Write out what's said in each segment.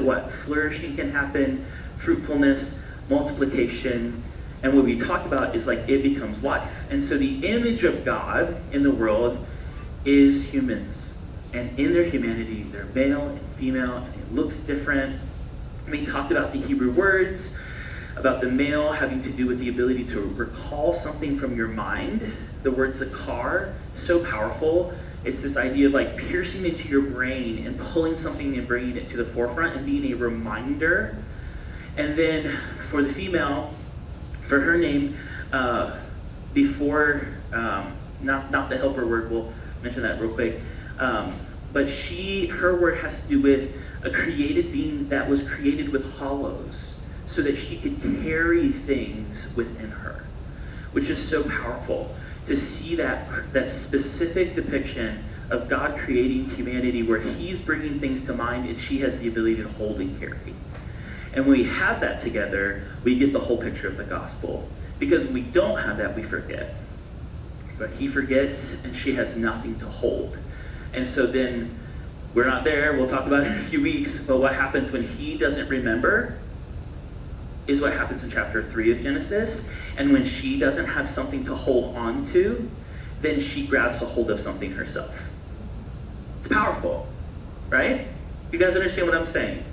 what? Flourishing can happen, fruitfulness, multiplication, and what we talked about is like it becomes life. And so the image of God in the world is humans. And in their humanity, they're male and female, and it looks different. We talked about the Hebrew words, about the male having to do with the ability to recall something from your mind. The word zakar, so powerful. It's this idea of like piercing into your brain and pulling something and bringing it to the forefront and being a reminder. And then for the female, for her name, before, not the helper word, we'll mention that real quick, but her word has to do with a created being that was created with hollows so that she could carry things within her, which is so powerful to see that specific depiction of God creating humanity where he's bringing things to mind and she has the ability to hold and carry. And when we have that together, we get the whole picture of the gospel. Because when we don't have that, we forget. But he forgets and she has nothing to hold. And so then we're not there, we'll talk about it in a few weeks, but what happens when he doesn't remember is what happens in chapter 3 of Genesis. And when she doesn't have something to hold on to, then she grabs a hold of something herself. It's powerful, right? You guys understand what I'm saying?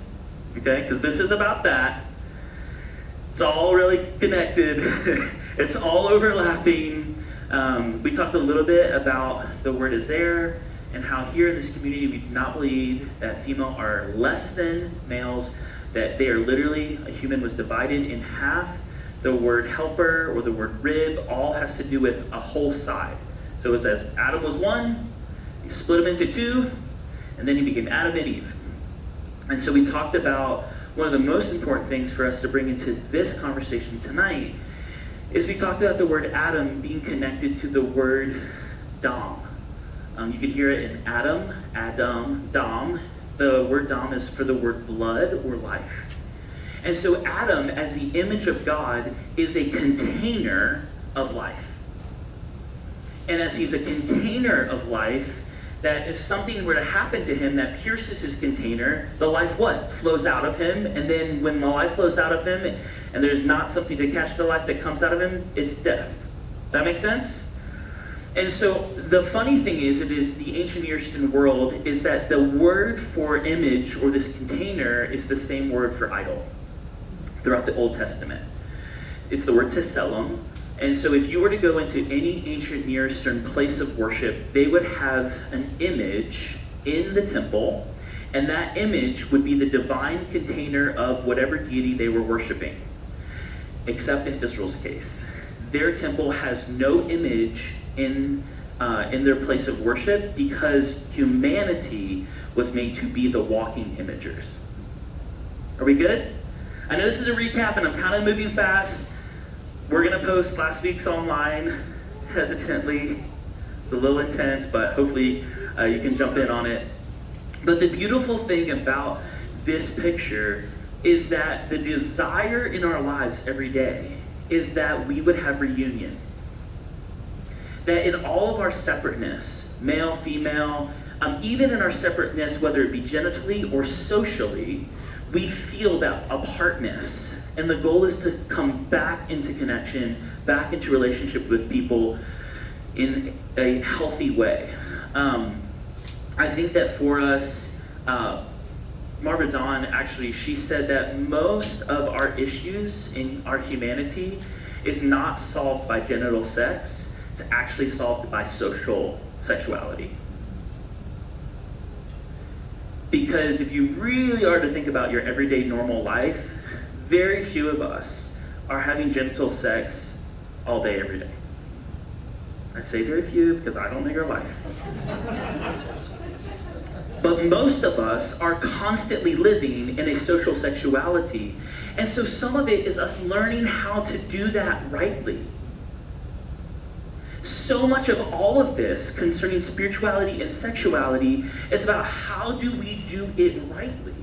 Okay, because this is about that. It's all really connected. It's all overlapping. We talked a little bit about the word Azer and how here in this community we do not believe that female are less than males, that they are literally, a human was divided in half. The word helper or the word rib all has to do with a whole side. So it says Adam was one, he split him into two, and then he became Adam and Eve. And so we talked about one of the most important things for us to bring into this conversation tonight is we talked about the word Adam being connected to the word Dom. You can hear it in Adam, Dom. The word Dom is for the word blood or life. And so Adam, as the image of God, is a container of life. And as he's a container of life, that if something were to happen to him that pierces his container, the life what? Flows out of him. And then when the life flows out of him and there's not something to catch the life that comes out of him, it's death. Does that make sense? And so the funny thing is, it is the ancient Near Eastern world, is that the word for image or this container is the same word for idol throughout the Old Testament. It's the word tselem. And so if you were to go into any ancient Near Eastern place of worship, they would have an image in the temple, and that image would be the divine container of whatever deity they were worshiping. Except in Israel's case. Their temple has no image in their place of worship because humanity was made to be the walking imagers. Are we good? I know this is a recap and I'm kind of moving fast. We're going to post last week's online hesitantly. It's a little intense, but hopefully you can jump in on it. But the beautiful thing about this picture is that the desire in our lives every day is that we would have reunion. That in all of our separateness, male, female, even in our separateness, whether it be genitally or socially, we feel that apartness. And the goal is to come back into connection, back into relationship with people in a healthy way. I think that for us, Marva Dawn, actually, she said that most of our issues in our humanity is not solved by genital sex. It's actually solved by social sexuality. Because if you really are to think about your everyday normal life, very few of us are having genital sex all day, every day. I say very few because I don't know your life. But most of us are constantly living in a social sexuality. And so some of it is us learning how to do that rightly. So much of all of this concerning spirituality and sexuality is about how do we do it rightly.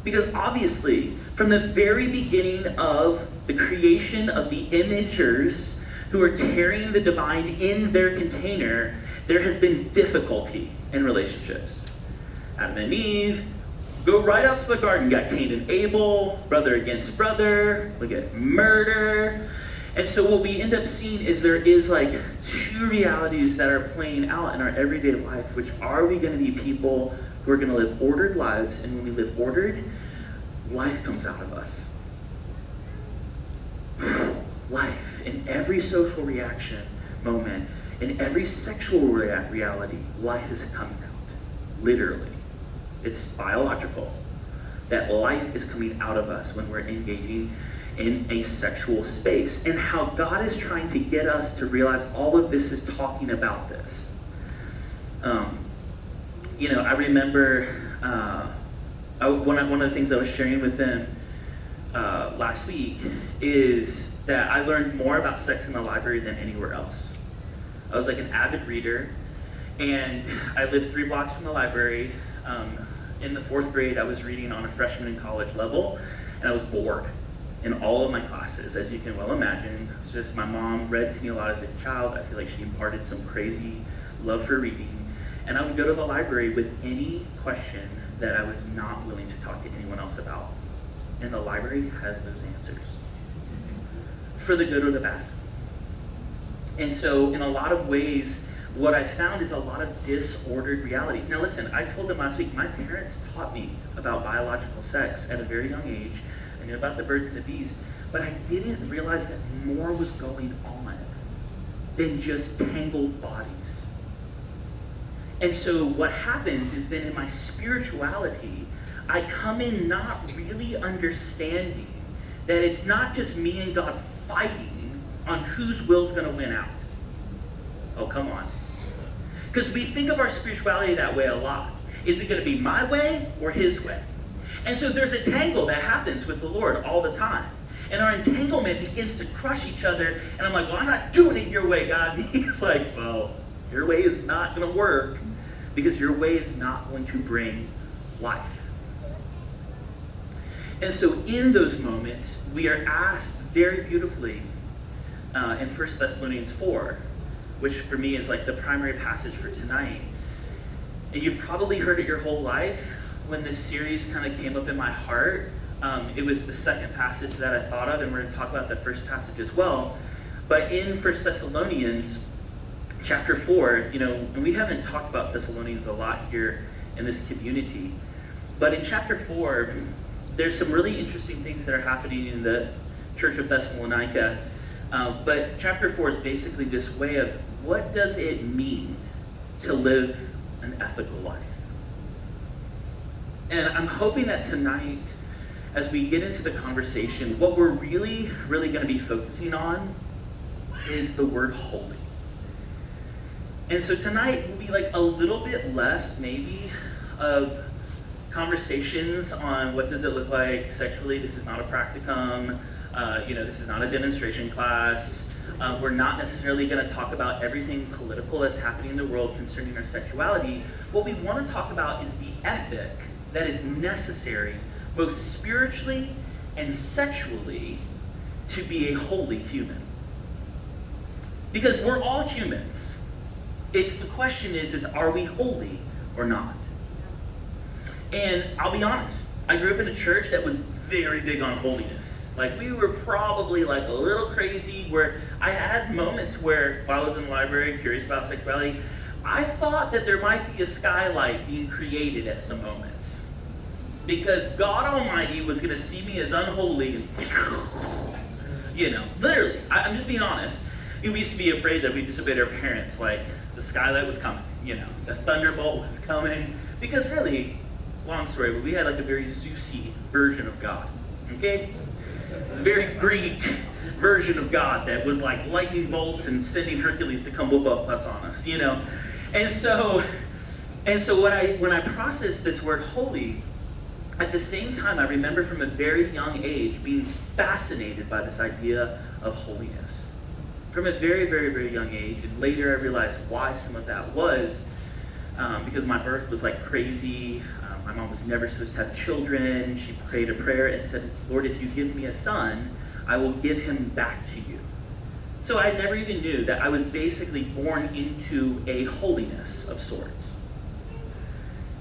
Because obviously, from the very beginning of the creation of the imagers who are carrying the divine in their container, there has been difficulty in relationships. Adam and Eve, Go right out to the garden. You got Cain and Abel, brother against brother. We get murder. And so what we end up seeing is there is like two realities that are playing out in our everyday life, which are we going to be people who are going to live ordered lives, and when we live ordered, life comes out of us. Life, in every social reaction moment, in every sexual reality, life is coming out, literally. It's biological, that life is coming out of us when we're engaging in a sexual space, and how God is trying to get us to realize all of this is talking about this. I remember one of the things I was sharing with them last week is that I learned more about sex in the library than anywhere else. I was like an avid reader, and I lived 3 blocks from the library. In the 4th grade, I was reading on a freshman in college level, and I was bored in all of my classes, as you can well imagine. It's just my mom read to me a lot as a child. I feel like she imparted some crazy love for reading. And I would go to the library with any question that I was not willing to talk to anyone else about. And the library has those answers, for the good or the bad. And so in a lot of ways, what I found is a lot of disordered reality. Now listen, I told them last week, my parents taught me about biological sex at a very young age. I knew about the birds and the bees, but I didn't realize that more was going on than just tangled bodies. And so what happens is then in my spirituality, I come in not really understanding that it's not just me and God fighting on whose will's gonna win out. Oh, come on. Because we think of our spirituality that way a lot. Is it gonna be my way or his way? And so there's a tangle that happens with the Lord all the time. And our entanglement begins to crush each other. And I'm like, well, I'm not doing it your way, God. And he's like, well, your way is not going to work because your way is not going to bring life. And so in those moments, we are asked very beautifully in 1 Thessalonians 4, which for me is like the primary passage for tonight. And you've probably heard it your whole life. When this series kind of came up in my heart, it was the second passage that I thought of, and we're going to talk about the first passage as well. But in 1 Thessalonians chapter 4, and we haven't talked about Thessalonians a lot here in this community, but in chapter 4, there's some really interesting things that are happening in the church of Thessalonica. But chapter 4 is basically this way of what does it mean to live an ethical life? And I'm hoping that tonight, as we get into the conversation, what we're really, really going to be focusing on is the word holy. And so tonight will be like a little bit less, maybe, of conversations on what does it look like sexually. This is not a practicum. This is not a demonstration class. We're not necessarily going to talk about everything political that's happening in the world concerning our sexuality. What we want to talk about is the ethic that is necessary, both spiritually and sexually, to be a holy human. Because we're all humans. The question is are we holy or not? And I'll be honest, I grew up in a church that was very big on holiness. Like, we were probably like a little crazy, where I had moments where, while I was in the library, curious about sexuality, I thought that there might be a skylight being created at some moments. Because God Almighty was going to see me as unholy and, literally, I'm just being honest. We used to be afraid that if we disobeyed our parents, like, the skylight was coming, the thunderbolt was coming. Because really, long story, but we had like a very Zeusy version of God, okay? It was a very Greek version of God that was like lightning bolts and sending Hercules to come whoop up us on us, And so when I processed this word holy, at the same time, I remember from a very young age being fascinated by this idea of holiness. From a very, very, very young age, and later I realized why some of that was, because my birth was like crazy. My mom was never supposed to have children. She prayed a prayer and said, Lord, if you give me a son, I will give him back to you. So I never even knew that I was basically born into a holiness of sorts.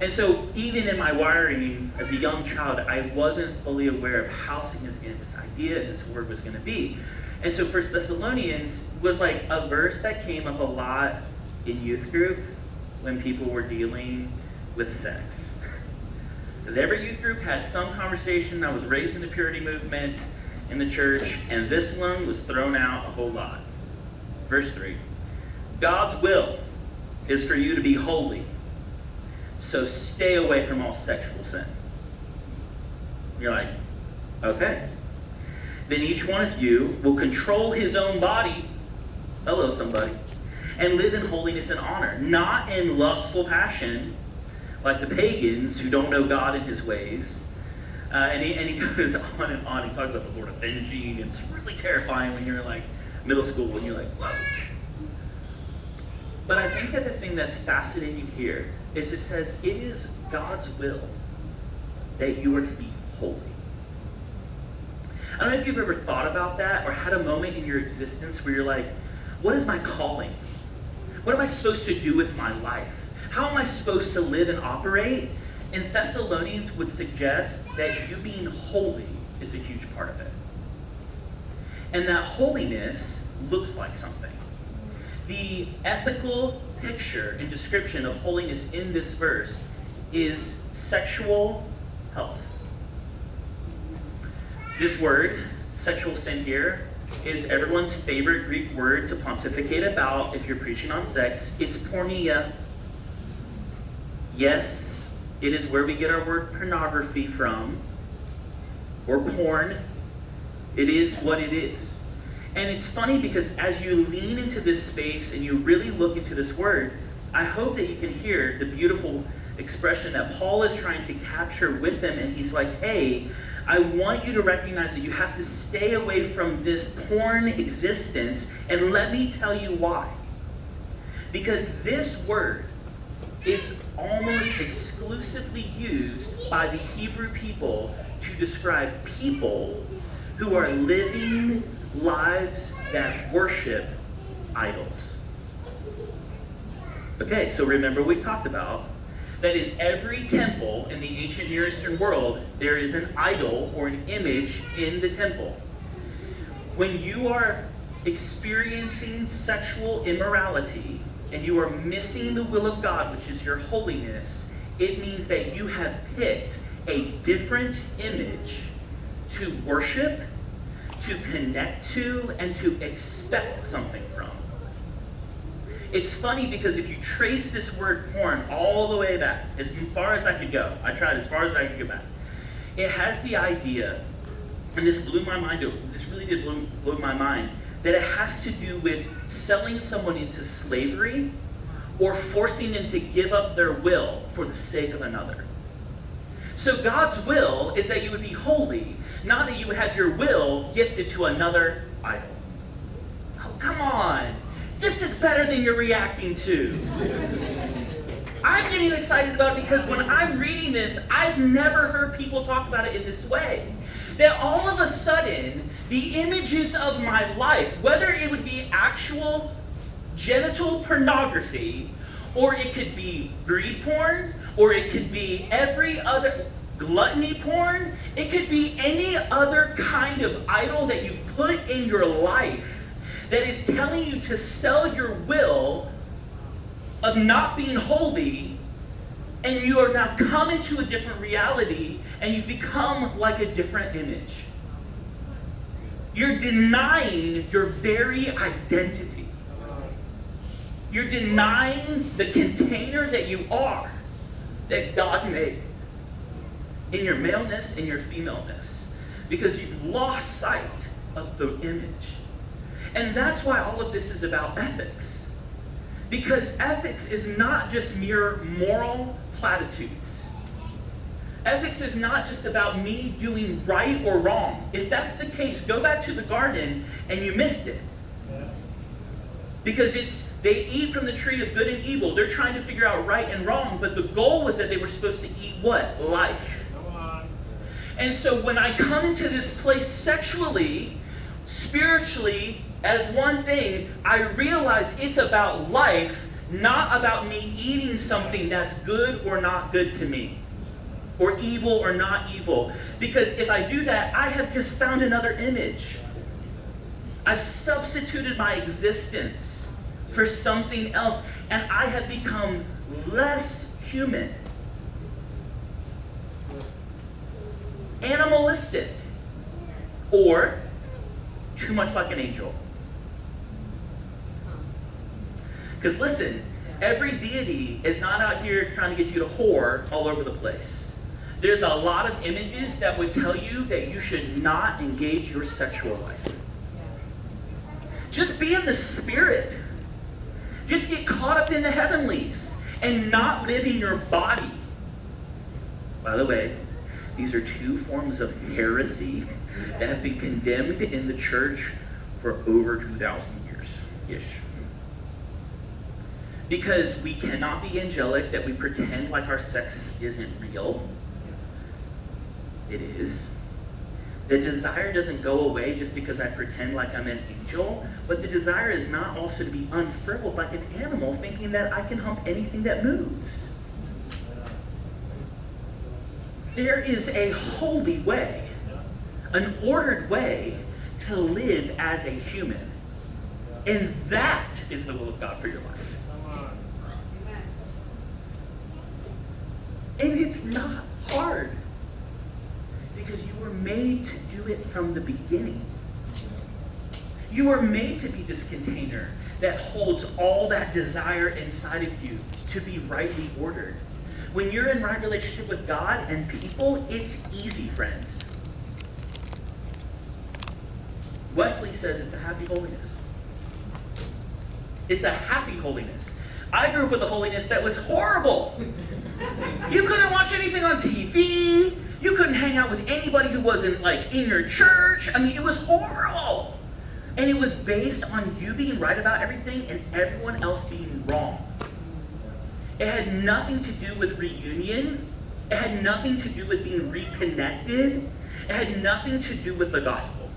And so even in my wiring as a young child, I wasn't fully aware of how significant this idea and this word was going to be. And so 1 Thessalonians was like a verse that came up a lot in youth group when people were dealing with sex. Because every youth group had some conversation. I was raised in the purity movement in the church, and this one was thrown out a whole lot. Verse 3, God's will is for you to be holy, so stay away from all sexual sin. You're like, okay. Then each one of you will control his own body, hello somebody, and live in holiness and honor, not in lustful passion, like the pagans who don't know God and his ways. And he goes on and on. He talks about the Lord avenging, and it's really terrifying when you're like middle school and you're like, whoa. But I think that the thing that's fascinating here is it says it is God's will that you are to be holy. I don't know if you've ever thought about that or had a moment in your existence where you're like, what is my calling? What am I supposed to do with my life? How am I supposed to live and operate? And Thessalonians would suggest that you being holy is a huge part of it. And that holiness looks like something. The ethical picture and description of holiness in this verse is sexual health. This word, sexual sin here, is everyone's favorite Greek word to pontificate about if you're preaching on sex. It's porneia. Yes, it is where we get our word pornography from, or porn. It is what it is. And it's funny because as you lean into this space and you really look into this word, I hope that you can hear the beautiful expression that Paul is trying to capture with them. And he's like, hey, I want you to recognize that you have to stay away from this porn existence. And let me tell you why. Because this word is almost exclusively used by the Hebrew people to describe people who are living lives that worship idols. Okay, so remember we talked about that in every temple in the ancient Near Eastern world, there is an idol or an image in the temple. When you are experiencing sexual immorality and you are missing the will of God, which is your holiness, it means that you have picked a different image to worship, to connect to, and to expect something from. It's funny because if you trace this word porn all the way back, as far as I could go, I tried as far as I could go back, it has the idea, and this blew my mind, this really did blow my mind, that it has to do with selling someone into slavery or forcing them to give up their will for the sake of another. So God's will is that you would be holy, not that you would have your will gifted to another idol. Oh, come on. This is better than you're reacting to. I'm getting excited about it because when I'm reading this, I've never heard people talk about it in this way. That all of a sudden, the images of my life, whether it would be actual genital pornography, or it could be greed porn, or it could be every other gluttony porn, it could be any other kind of idol that you've put in your life that is telling you to sell your will of not being holy, and you are now come into a different reality, and you've become like a different image. You're denying your very identity. You're denying the container that you are, that God made, in your maleness and your femaleness, because you've lost sight of the image. And that's why all of this is about ethics. Because ethics is not just mere moral platitudes. Ethics is not just about me doing right or wrong. If that's the case, go back to the garden and you missed it. Because they eat from the tree of good and evil. They're trying to figure out right and wrong, but the goal was that they were supposed to eat what? Life. And so when I come into this place sexually, spiritually, as one thing, I realize it's about life, not about me eating something that's good or not good to me, or evil or not evil. Because if I do that, I have just found another image. I've substituted my existence for something else, and I have become less human, animalistic, or too much like an angel. Because listen, every deity is not out here trying to get you to whore all over the place. There's a lot of images that would tell you that you should not engage your sexual life. Just be in the spirit. Just get caught up in the heavenlies and not live in your body. By the way, these are two forms of heresy that have been condemned in the church for over 2,000 years-ish. Because we cannot be angelic, that we pretend like our sex isn't real. It is. The desire doesn't go away just because I pretend like I'm an angel, but the desire is not also to be unfurled like an animal, thinking that I can hump anything that moves. There is a holy way, an ordered way to live as a human. And that is the will of God for your life. And it's not hard, because you were made to do it from the beginning. You were made to be this container that holds all that desire inside of you to be rightly ordered. When you're in right relationship with God and people, it's easy, friends. Wesley says it's a happy holiness. It's a happy holiness. I grew up with a holiness that was horrible. You couldn't watch anything on TV. You couldn't hang out with anybody who wasn't like in your church. I mean, it was horrible. And it was based on you being right about everything and everyone else being wrong. It had nothing to do with reunion. It had nothing to do with being reconnected. It had nothing to do with the gospel.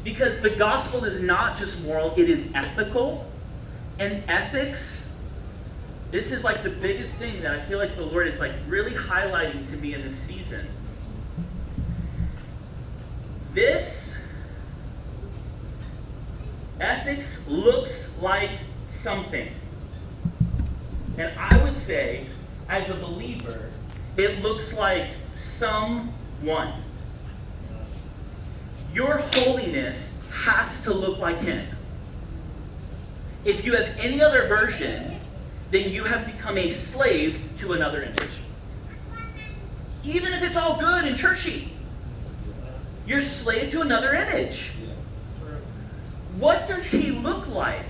Because the gospel is not just moral, it is ethical. And ethics, this is like the biggest thing that I feel like the Lord is like really highlighting to me in this season. This ethics looks like something. And I would say, as a believer, it looks like someone. Your holiness has to look like Him. If you have any other version, then you have become a slave to another image. Even if it's all good and churchy, you're slave to another image. What does He look like?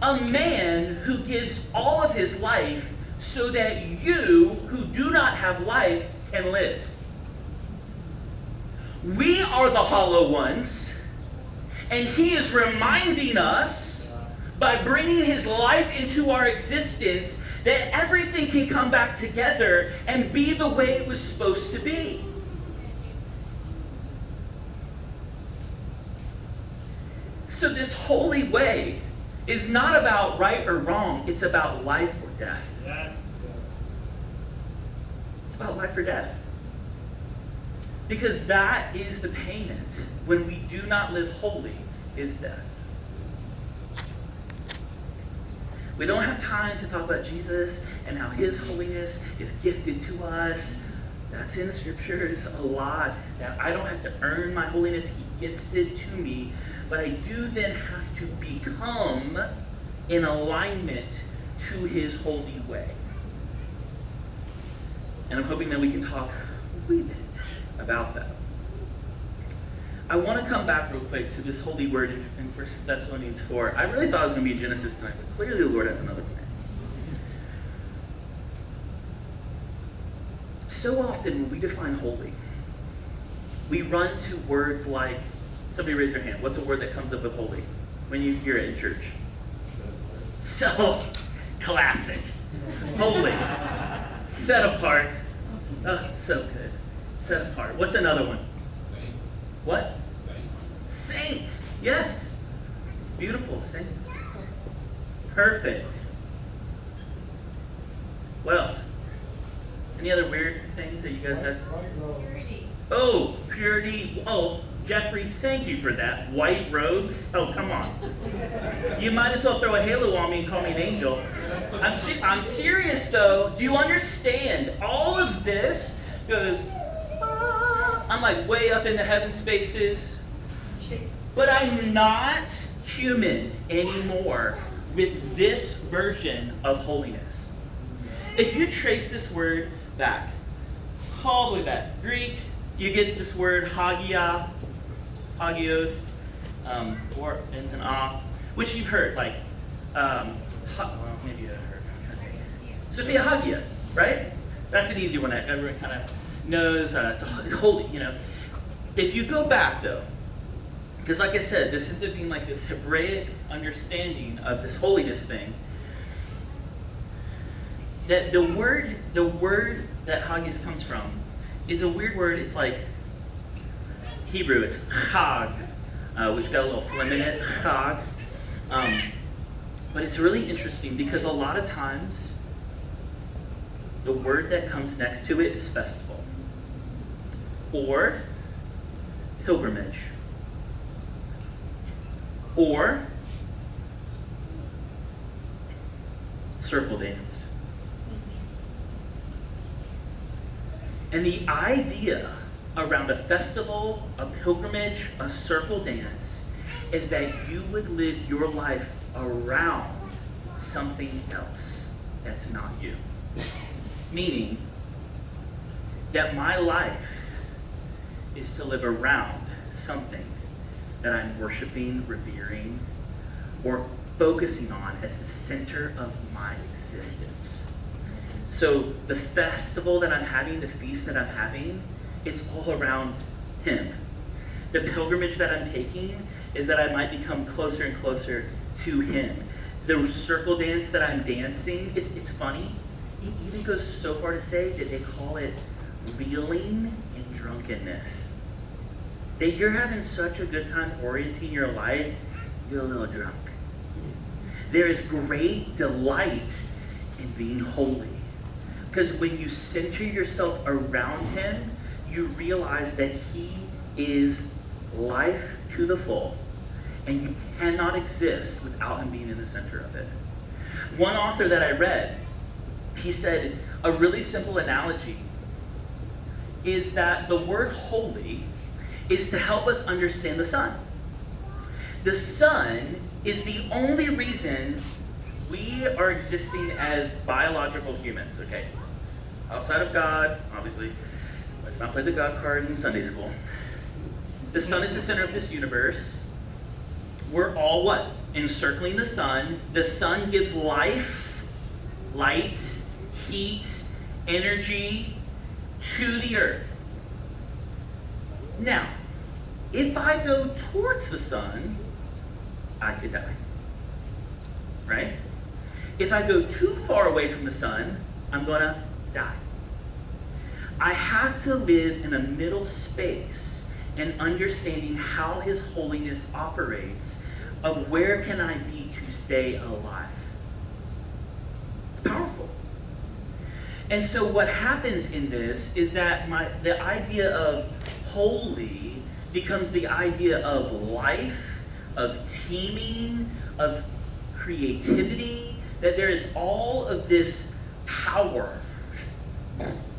A man who gives all of his life so that you, who do not have life, can live. We are the hollow ones, and He is reminding us by bringing His life into our existence that everything can come back together and be the way it was supposed to be. So this holy way is not about right or wrong, it's about life or death. Yes. It's about life or death. Because that is the payment when we do not live holy, is death. We don't have time to talk about Jesus and how His holiness is gifted to us. That's in the scriptures a lot. That I don't have to earn my holiness. He gifts it to me. But I do then have to become in alignment to His holy way. And I'm hoping that we can talk a wee bit about that. I want to come back real quick to this holy word in 1 Thessalonians 4. I really thought it was going to be in Genesis tonight, but clearly the Lord has another plan. So often when we define holy, we run to words like, somebody raise their hand. What's a word that comes up with holy when you hear it in church? So classic. Holy. Set apart. Oh, so good. Set apart. What's another one? Saint. What? Saint. Saints. Yes. It's beautiful. Saint. Perfect. What else? Any other weird things that you guys have? Purity. Oh, purity. Oh, Jeffrey, thank you for that. White robes? Oh, come on. You might as well throw a halo on me and call me an angel. I'm serious, though. Do you understand? All of this goes, I'm like way up in the heaven spaces. But I'm not human anymore with this version of holiness. If you trace this word back, all the way back, Greek, you get this word hagios, or ends in ah, which you've heard, like, well, maybe you heard. Sophia Hagia, right? That's an easy one that everyone kind of knows. It's holy, you know. If you go back, though, because like I said, this ends up being like this Hebraic understanding of this holiness thing, that the word that hagios comes from is a weird word. It's like Hebrew, it's chag, which got a little phlegm in it, chag. But it's really interesting because a lot of times the word that comes next to it is festival or pilgrimage or circle dance. And the idea around a festival, a pilgrimage, a circle dance is that you would live your life around something else that's not you. Meaning that my life is to live around something that I'm worshiping, revering, or focusing on as the center of my existence. So the festival that I'm having, the feast that I'm having, it's all around Him. The pilgrimage that I'm taking is that I might become closer and closer to Him. The circle dance that I'm dancing, it's funny. It even goes so far to say that they call it reeling in drunkenness. That you're having such a good time orienting your life, you're a little drunk. There is great delight in being holy. Because when you center yourself around Him, you realize that He is life to the full. And you cannot exist without Him being in the center of it. One author that I read, he said a really simple analogy is that the word holy is to help us understand the sun. The sun is the only reason we are existing as biological humans, okay? Outside of God, obviously. Let's not play the God card in Sunday school. The sun is the center of this universe. We're all what? Encircling the sun. The sun gives life, light, heat, energy to the earth. Now, if I go towards the sun, I could die. Right? If I go too far away from the sun, I'm going to die. I have to live in a middle space and understanding how His holiness operates of where can I be to stay alive. It's powerful. And so what happens in this is that the idea of holy becomes the idea of life, of teaming, of creativity, that there is all of this power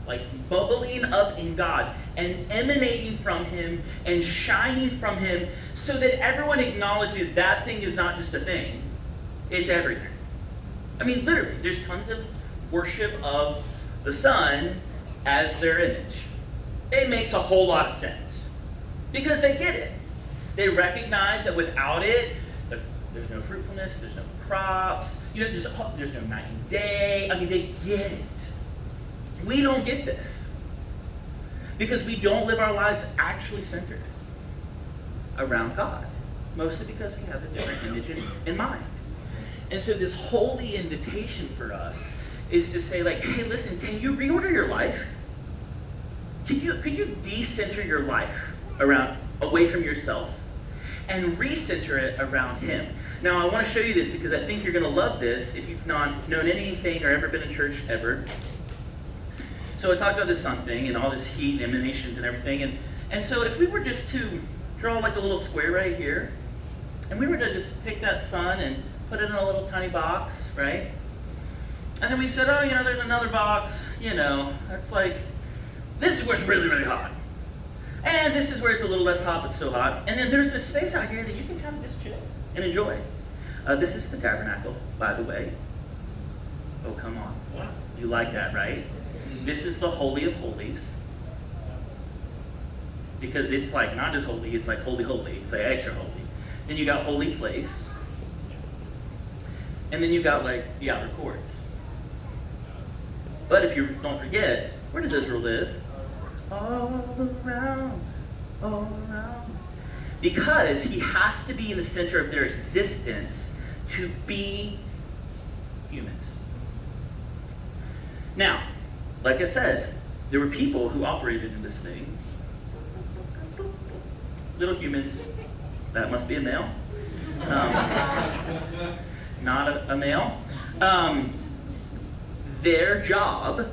like bubbling up in God and emanating from Him and shining from Him so that everyone acknowledges that thing is not just a thing, it's everything. I mean, literally, there's tons of worship of the sun as their image. It makes a whole lot of sense because they get it. They recognize that without it, there's no fruitfulness, there's no crops, there's no night and day. I mean, they get it. We don't get this because we don't live our lives actually centered around God, mostly because we have a different image in mind. And so this holy invitation for us is to say, like, hey, listen, can you reorder your life? Could you decenter your life away from yourself and recenter it around him. Now, I want to show you this because I think you're going to love this if you've not known anything or ever been in church ever. So I talked about this sun thing and all this heat and emanations and everything. And so if we were just to draw like a little square right here, and we were to just pick that sun and put it in a little tiny box, right? And then we said, oh, there's another box, that's like, this is where it's really, really hot. And this is where it's a little less hot, but still hot. And then there's this space out here that you can kind of just chill and enjoy. This is the tabernacle, by the way. Oh, come on. You like that, right? This is the Holy of Holies. Because it's like, not just holy, it's like holy, holy. It's like extra holy. Then you got holy place. And then you got like the outer courts. But if you don't forget, where does Israel live? All around, all around. Because he has to be in the center of their existence to be humans. Now, like I said, there were people who operated in this thing. Little humans. That must be a male. Not a male. Their job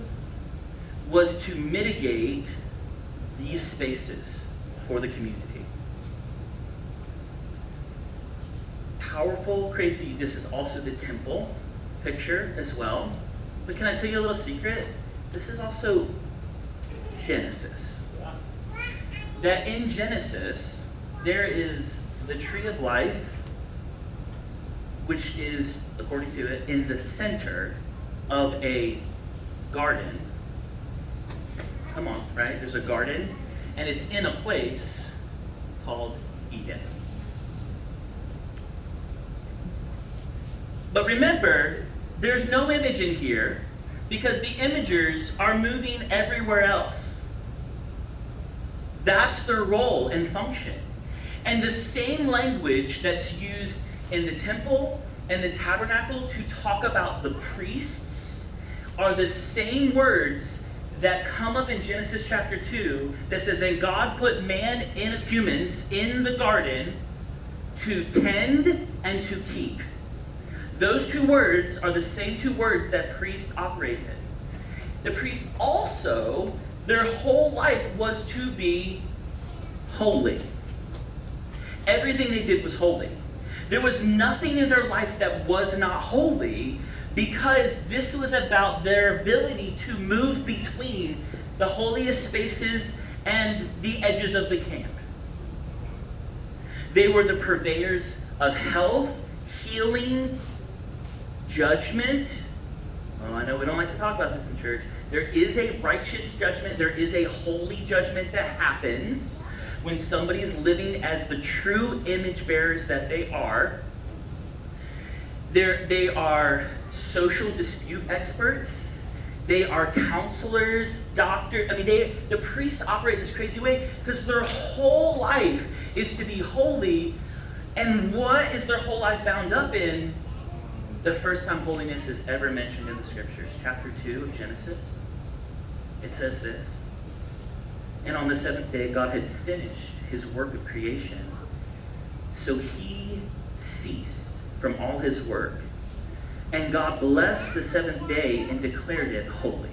was to mitigate these spaces for the community. Powerful, crazy. This is also the temple picture as well. But can I tell you a little secret? This is also Genesis. That in Genesis, there is the tree of life, which is, according to it, in the center of a garden. Come on, right? There's a garden, and it's in a place called Eden. But remember, there's no image in here because the imagers are moving everywhere else. That's their role and function. And the same language that's used in the temple and the tabernacle to talk about the priests are the same words that come up in Genesis chapter 2 that says, and God put humans in the garden to tend and to keep. Those two words are the same two words that priests operated. The priests also, their whole life was to be holy. Everything they did was holy. There was nothing in their life that was not holy because this was about their ability to move between the holiest spaces and the edges of the camp. They were the purveyors of health, healing, judgment. Well, I know we don't like to talk about this in church. There is a righteous judgment. There is a holy judgment that happens when somebody is living as the true image bearers that they are. They are social dispute experts. They are counselors, doctors. The priests operate this crazy way because their whole life is to be holy. And what is their whole life bound up in? The first time holiness is ever mentioned in the scriptures, chapter 2 of Genesis. It says this. And on the seventh day, God had finished his work of creation. So he ceased from all his work. And God blessed the seventh day and declared it holy,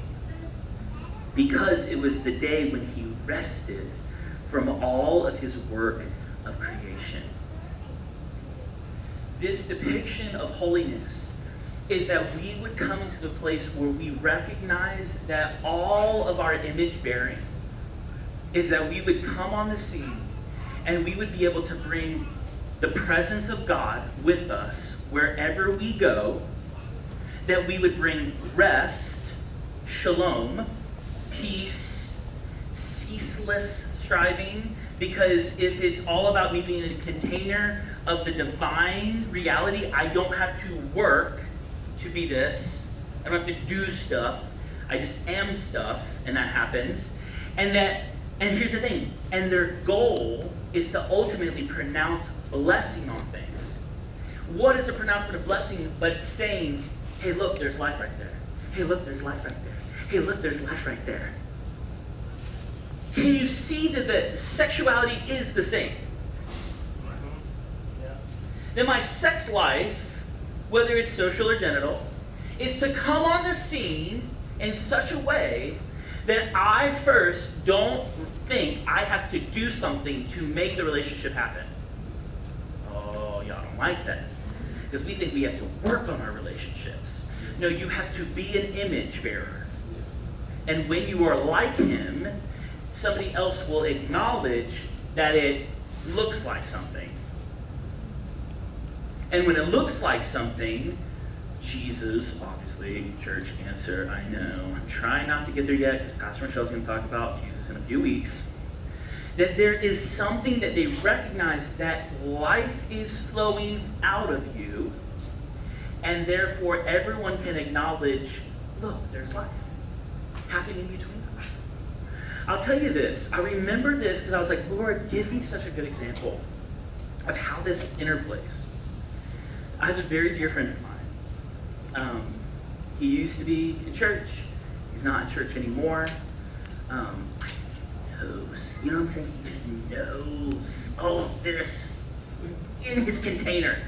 because it was the day when he rested from all of his work of creation. This depiction of holiness is that we would come into the place where we recognize that all of our image bearing is that we would come on the scene and we would be able to bring the presence of God with us wherever we go, that we would bring rest, shalom, peace, ceaseless striving, because if it's all about me being a container of the divine reality, I don't have to work to be this. I don't have to do stuff. I just am stuff, and that happens. And here's the thing, and their goal is to ultimately pronounce blessing on things. What is a pronouncement of blessing but saying, hey, look, there's life right there. Hey, look, there's life right there. Hey, look, there's life right there. Can you see that the sexuality is the same? that my sex life, whether it's social or genital, is to come on the scene in such a way that I first don't think I have to do something to make the relationship happen. Oh, y'all don't like that. Because we think we have to work on our relationships. No, you have to be an image bearer. And when you are like him, somebody else will acknowledge that it looks like something. And when it looks like something, Jesus, obviously, church answer, I know. I'm trying not to get there yet because Pastor Michelle's going to talk about Jesus in a few weeks. That there is something that they recognize that life is flowing out of you, and therefore everyone can acknowledge, look, there's life happening between us. I'll tell you this. I remember this because I was like, Lord, give me such a good example of how this interplays. I have a very dear friend of mine. He used to be in church. He's not in church anymore. I think he knows. You know what I'm saying? He just knows all of this in his container.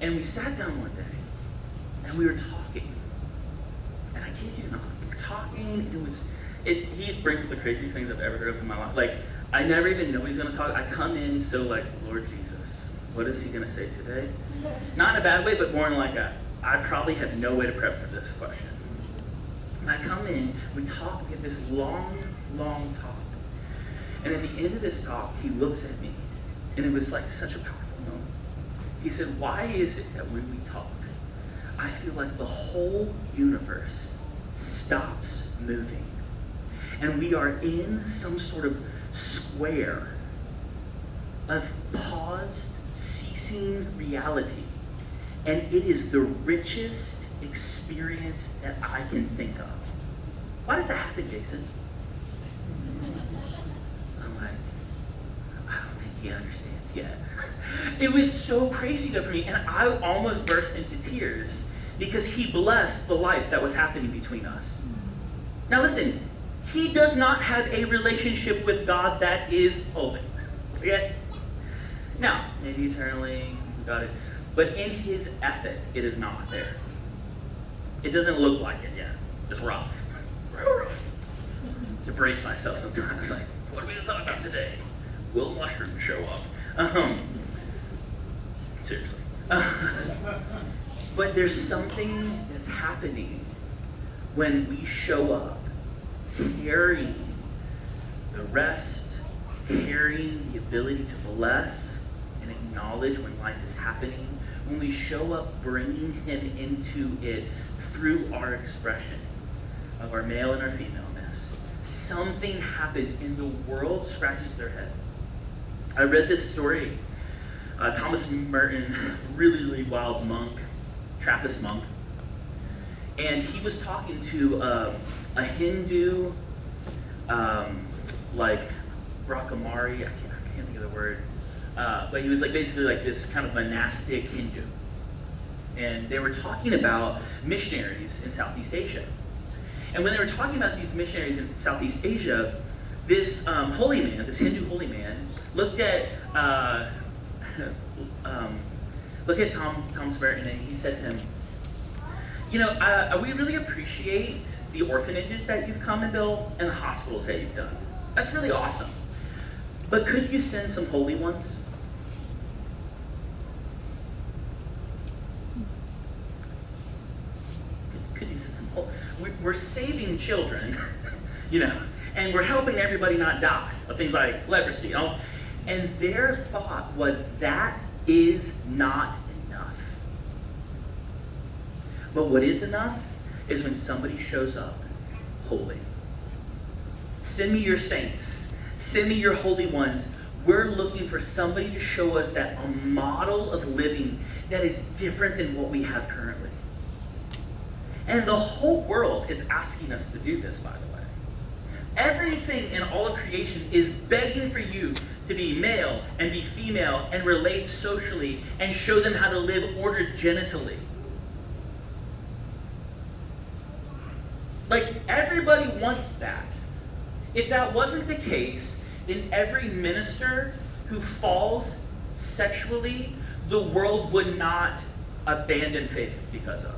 And we sat down one day, and we were talking. And I kid you not, we were talking, and he brings up the craziest things I've ever heard of in my life. Like, I never even know he's going to talk. I come in so like, Lord Jesus, what is he going to say today? Not in a bad way, but more in like I probably have no way to prep for this question. And I come in, we talk, we have this long, long talk. And at the end of this talk, he looks at me, and it was like such a powerful moment. He said, why is it that when we talk, I feel like the whole universe stops moving, and we are in some sort of square of paused, ceasing reality, and it is the richest experience that I can think of. Why does that happen, Jason? I'm like, I don't think he understands yet. It was so crazy though for me, and I almost burst into tears because he blessed the life that was happening between us. Now listen, he does not have a relationship with God that is holy. Okay? Now, maybe eternally, God is, but in his ethic, it is not there. It doesn't look like it yet. It's rough. Real rough. To brace myself sometimes, like, what are we going to talk about today? Will mushrooms show up? Seriously. But there's something that's happening when we show up carrying the rest, carrying the ability to bless and acknowledge when life is happening, when we show up bringing him into it through our expression of our male and our femaleness. Something happens and the world scratches their head. I read this story. Thomas Merton, really, really wild monk, Trappist monk. And he was talking to a Hindu, like Brahmari, I can't think of the word. But he was like basically like this kind of monastic Hindu. And they were talking about missionaries in Southeast Asia. And when they were talking about these missionaries in Southeast Asia, this holy man, this Hindu holy man, looked at Thomas Merton, and he said to him, you know, we really appreciate the orphanages that you've come and built and the hospitals that you've done. That's really awesome. But could you send some holy ones? Could you send some holy? We're saving children, you know, and we're helping everybody not die of things like leprosy, you know? And their thought was that is not enough. But what is enough is when somebody shows up holy. Send me your saints. Send me your holy ones. We're looking for somebody to show us that a model of living that is different than what we have currently. And the whole world is asking us to do this, by the way. Everything in all of creation is begging for you to be male and be female and relate socially and show them how to live ordered genitally. Like, everybody wants that. If that wasn't the case, then every minister who falls sexually, the world would not abandon faith because of.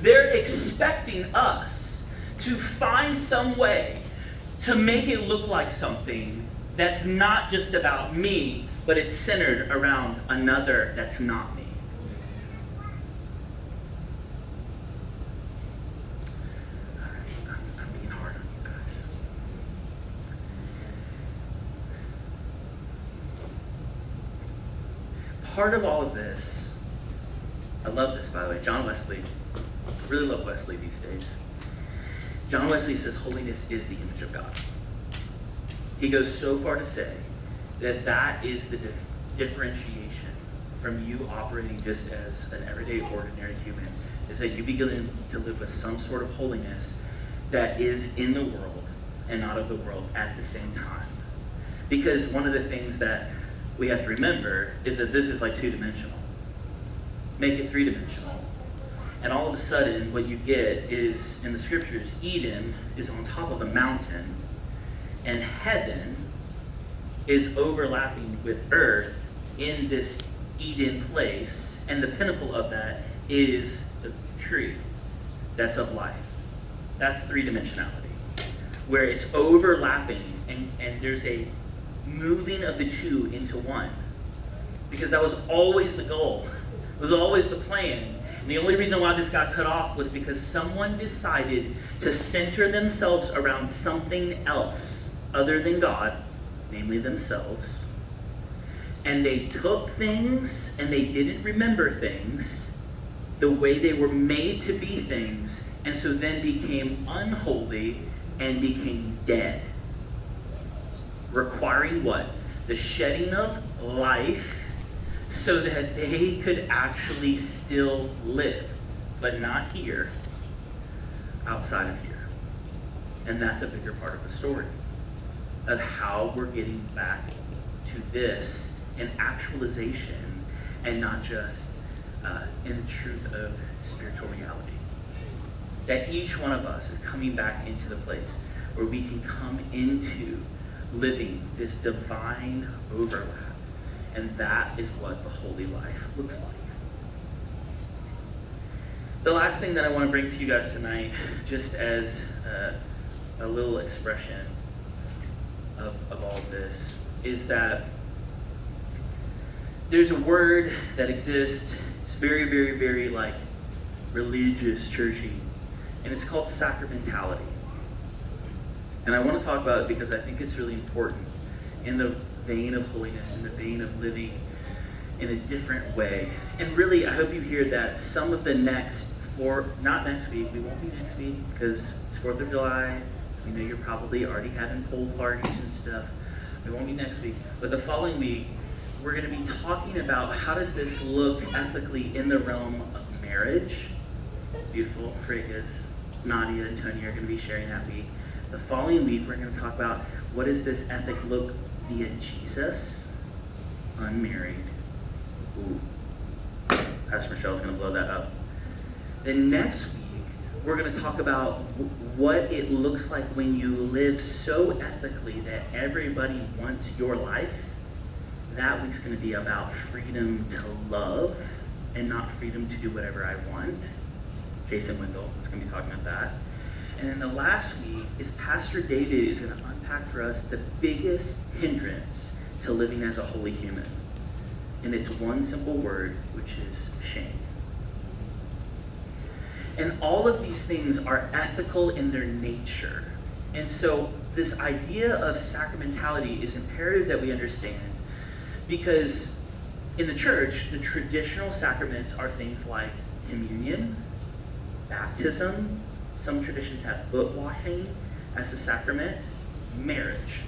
They're expecting us to find some way to make it look like something that's not just about me, but it's centered around another that's not me. All right, I'm being hard on you guys. Part of all of this, I love this, by the way, John Wesley. I really love Wesley these days. John Wesley says holiness is the image of God. He goes so far to say that that is the differentiation from you operating just as an everyday, ordinary human, is that you begin to live with some sort of holiness that is in the world and not of the world at the same time. Because one of the things that we have to remember is that this is like two-dimensional. Make it three-dimensional. And all of a sudden, what you get is, in the scriptures, Eden is on top of a mountain, and heaven is overlapping with earth in this Eden place, and the pinnacle of that is the tree that's of life. That's three-dimensionality, where it's overlapping, and there's a moving of the two into one. Because that was always the goal. It was always the plan. And the only reason why this got cut off was because someone decided to center themselves around something else other than God, namely themselves. And they took things and they didn't remember things the way they were made to be things, and so then became unholy and became dead. Requiring what? The shedding of life so that they could actually still live, but not here, outside of here. And that's a bigger part of the story of how we're getting back to this in actualization and not just in the truth of spiritual reality. That each one of us is coming back into the place where we can come into living this divine overlap. And that is what the holy life looks like. The last thing that I want to bring to you guys tonight, just as a little expression of all of this, is that there's a word that exists. It's very, very, very like religious, churchy, and it's called sacramentality. And I want to talk about it because I think it's really important in the vein of holiness, in the vein of living in a different way. And really, I hope you hear that some of the not next week, we won't be next week because it's 4th of July. We know you're probably already having pool parties and stuff. We won't be next week. But the following week, we're going to be talking about how does this look ethically in the realm of marriage. Beautiful. Friggas, Nadia, and Tony are going to be sharing that week. The following week, we're going to talk about what does this ethic look via Jesus, unmarried. Ooh. Pastor Michelle's going to blow that up. Then next week, we're going to talk about what it looks like when you live so ethically that everybody wants your life. That week's going to be about freedom to love and not freedom to do whatever I want. Jason Wendell is going to be talking about that. And then the last week is Pastor David is going to unpack for us the biggest hindrance to living as a holy human. And it's one simple word, which is shame. And all of these things are ethical in their nature. And so this idea of sacramentality is imperative that we understand, because in the church, the traditional sacraments are things like communion, baptism. Some traditions have foot washing as a sacrament, marriage.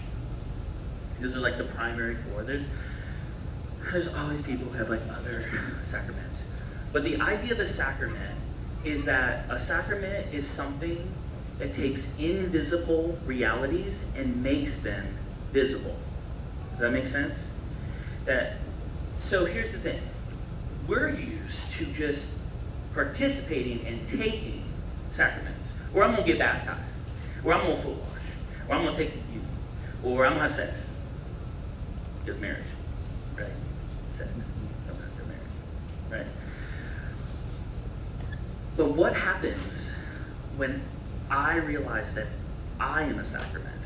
Those are like the primary four. There's always people who have like other sacraments. But the idea of a sacrament is that a sacrament is something that takes invisible realities and makes them visible. Does that make sense? So here's the thing. We're used to just participating and taking sacraments. Or I'm going to get baptized. Or I'm going to foot wash. Or I'm going to take the communion. Or I'm going to have sex. is marriage, right? Sex, no after marriage, right? But what happens when I realize that I am a sacrament?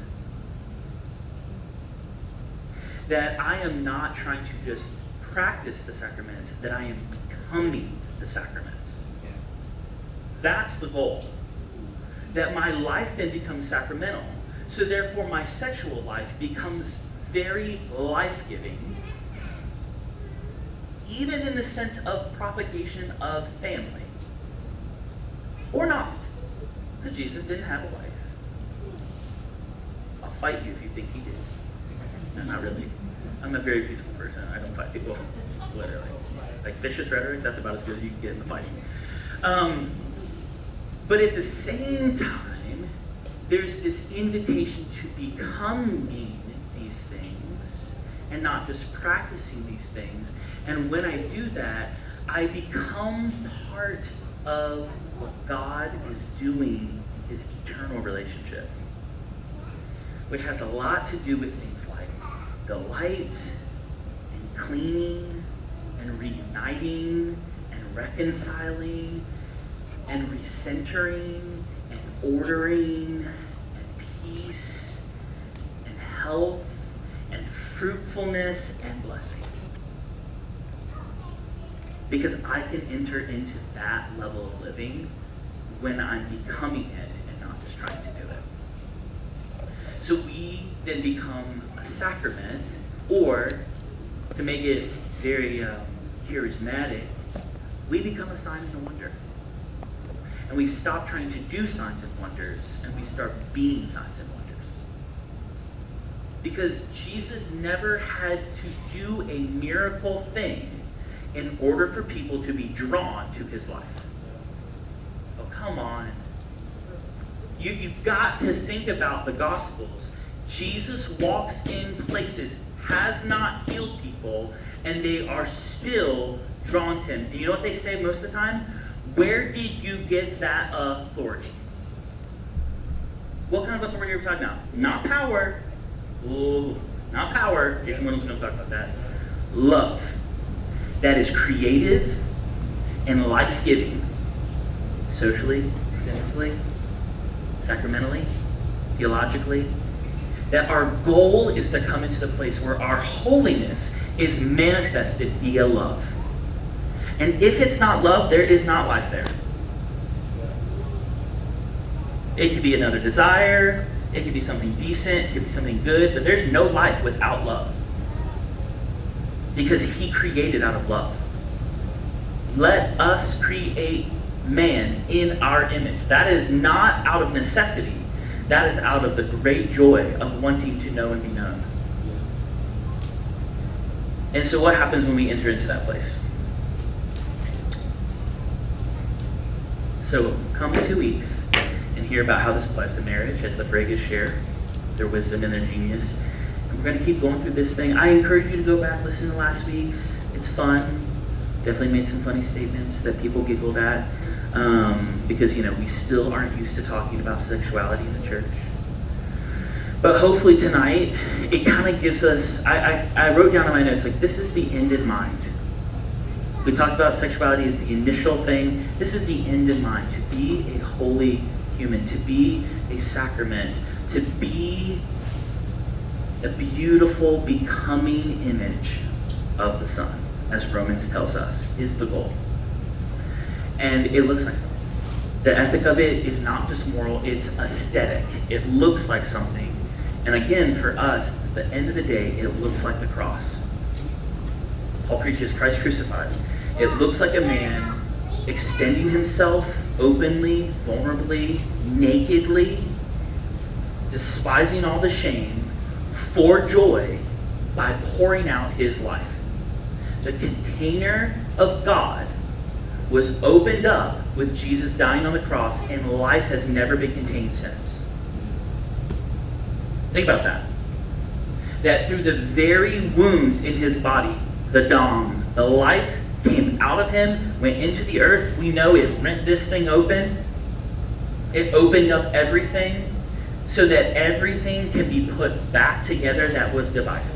That I am not trying to just practice the sacraments, that I am becoming the sacraments. Yeah. That's the goal. That my life then becomes sacramental. So therefore my sexual life becomes very life-giving, even in the sense of propagation of family. Or not, because Jesus didn't have a wife. I'll fight you if you think he did. No, not really. I'm a very peaceful person. I don't fight people, literally. Like vicious rhetoric, that's about as good as you can get in the fighting. But at the same time, there's this invitation to becoming these things and not just practicing these things. And when I do that, I become part of what God is doing in his eternal relationship, which has a lot to do with things like delight and cleaning and reuniting and reconciling and recentering and ordering and peace and health and fruitfulness and blessing. Because I can enter into that level of living when I'm becoming it and not just trying to do it. So we then become a sacrament, or to make it very charismatic, we become a sign and a wonder. And we stop trying to do signs and wonders, and we start being signs and wonders. Because Jesus never had to do a miracle thing in order for people to be drawn to his life. Oh, come on. You've got to think about the Gospels. Jesus walks in places, has not healed people, and they are still drawn to him. And you know what they say most of the time? Where did you get that authority? What kind of authority are we talking about? Not power. Ooh, not power. Jason Wendell's going to talk about that. Love. That is creative and life-giving. Socially, financially, sacramentally, theologically. That our goal is to come into the place where our holiness is manifested via love. And if it's not love, there is not life there. It could be another desire, it could be something decent, it could be something good, but there's no life without love. Because he created out of love. Let us create man in our image. That is not out of necessity. That is out of the great joy of wanting to know and be known. And so what happens when we enter into that place? So come in 2 weeks and hear about how this applies to marriage as the Fragas share their wisdom and their genius. And we're going to keep going through this thing. I encourage you to go back, listen to last week's. It's fun. Definitely made some funny statements that people giggled at. Because, we still aren't used to talking about sexuality in the church. But hopefully tonight, it kind of gives us, I wrote down in my notes, this is the end in mind. We talked about sexuality as the initial thing. This is the end in mind, to be a holy human, to be a sacrament, to be a beautiful, becoming image of the Son, as Romans tells us, is the goal. And it looks like something. The ethic of it is not just moral, it's aesthetic. It looks like something. And again, for us, at the end of the day, it looks like the cross. Paul preaches Christ crucified. It looks like a man extending himself openly, vulnerably, nakedly, despising all the shame, for joy by pouring out his life. The container of God was opened up with Jesus dying on the cross, and life has never been contained since. Think about that. That through the very wounds in his body, the dom, the life came out of him, went into the earth. We know it rent this thing open. It opened up everything so that everything can be put back together that was divided.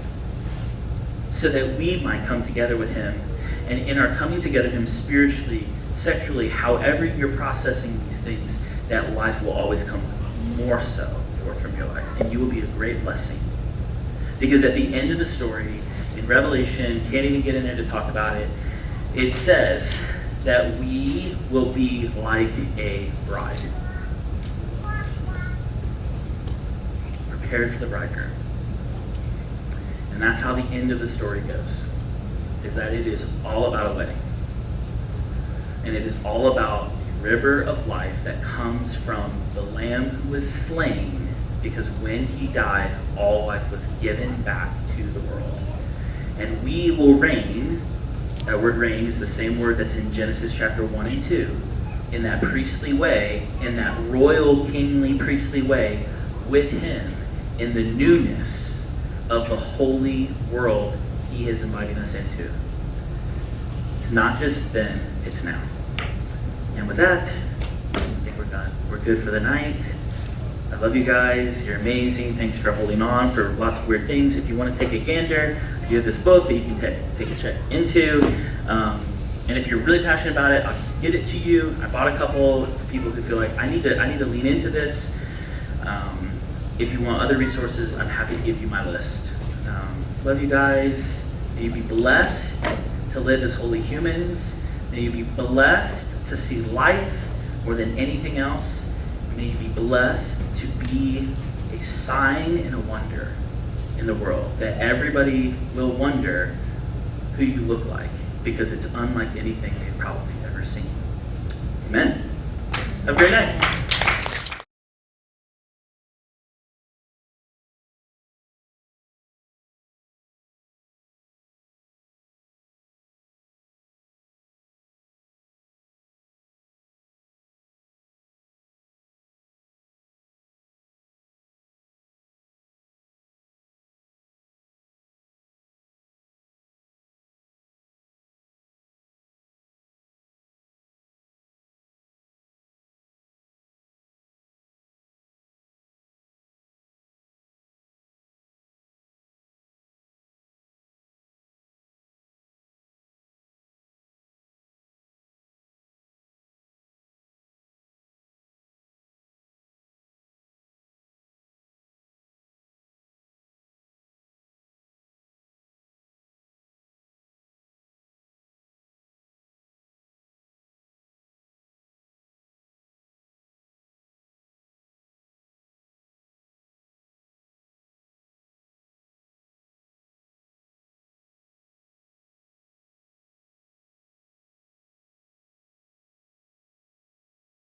so that we might come together with him. And in our coming together with him spiritually, sexually, however you're processing these things, that life will always come more so forth from your life. And you will be a great blessing. Because at the end of the story, in Revelation, can't even get in there to talk about it, it says that we will be like a bride. Prepared for the bridegroom. And that's how the end of the story goes. Is that it is all about a wedding. And it is all about a river of life that comes from the Lamb who was slain, because when he died, all life was given back to the world. And we will reign. That word reign is the same word that's in Genesis chapter 1 and 2, in that priestly way, in that royal, kingly, priestly way, with him in the newness of the holy world he is inviting us into. It's not just then, it's now. And with that, I think we're done. We're good for the night. I love you guys. You're amazing. Thanks for holding on for lots of weird things. If you want to take a gander, you have this book that you can take a check into. And if you're really passionate about it, I'll just get it to you. I bought a couple for people who feel like I need to lean into this. If you want other resources, I'm happy to give you my list. Love you guys. May you be blessed to live as holy humans. May you be blessed to see life more than anything else. May you be blessed to be a sign and a wonder in the world, that everybody will wonder who you look like, because it's unlike anything they've probably ever seen. Amen. Have a great night.